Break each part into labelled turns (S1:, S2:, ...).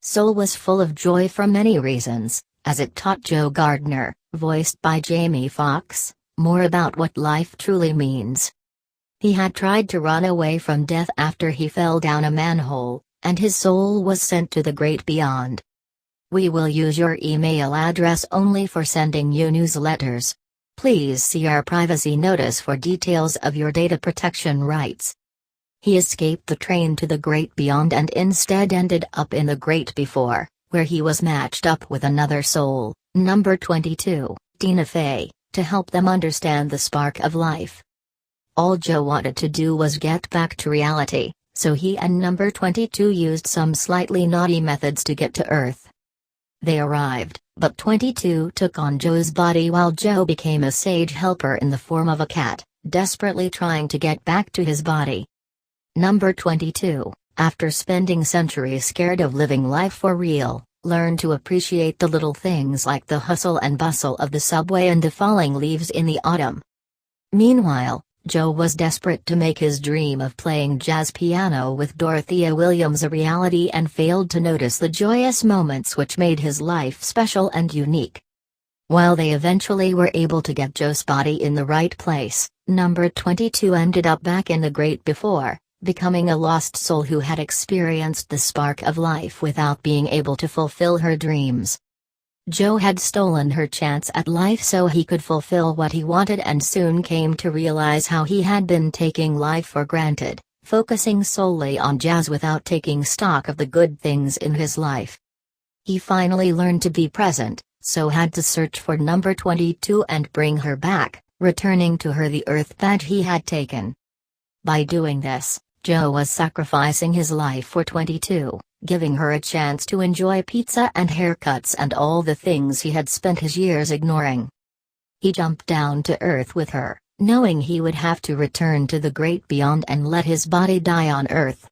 S1: Soul was full of joy for many reasons, as it taught Joe Gardner, voiced by Jamie Foxx, more about what life truly means. He had tried to run away from death after he fell down a manhole, and his soul was sent to the great beyond. We will use your email address only for sending you newsletters. Please see our privacy notice for details of your data protection rights. He escaped the train to the great beyond and instead ended up in the great before, where he was matched up with another soul, number 22, Tina Fey, to help them understand the spark of life. All Joe wanted to do was get back to reality, so he and number 22 used some slightly naughty methods to get to Earth. They arrived, but 22 took on Joe's body while Joe became a sage helper in the form of a cat, desperately trying to get back to his body. Number 22, after spending centuries scared of living life for real, learned to appreciate the little things like the hustle and bustle of the subway and the falling leaves in the autumn. Meanwhile, Joe was desperate to make his dream of playing jazz piano with Dorothea Williams a reality and failed to notice the joyous moments which made his life special and unique. While they eventually were able to get Joe's body in the right place, number 22 ended up back in the great before, becoming a lost soul who had experienced the spark of life without being able to fulfill her dreams. Joe had stolen her chance at life so he could fulfill what he wanted and soon came to realize how he had been taking life for granted, focusing solely on jazz without taking stock of the good things in his life. He finally learned to be present, so had to search for number 22 and bring her back, returning to her the earth that he had taken. By doing this, Joe was sacrificing his life for 22, giving her a chance to enjoy pizza and haircuts and all the things he had spent his years ignoring. He jumped down to earth with her, knowing he would have to return to the great beyond and let his body die on earth.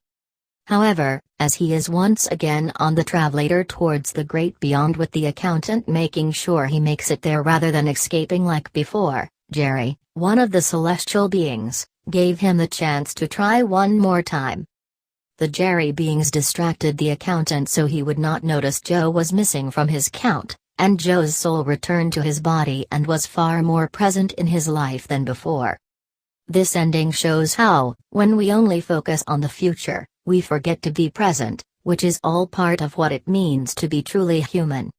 S1: However, as he is once again on the travelator towards the great beyond with the accountant making sure he makes it there rather than escaping like before, Jerry, one of the celestial beings, gave him the chance to try one more time. The Jerry beings distracted the accountant so he would not notice Joe was missing from his count, and Joe's soul returned to his body and was far more present in his life than before. This ending shows how, when we only focus on the future, we forget to be present, which is all part of what it means to be truly human.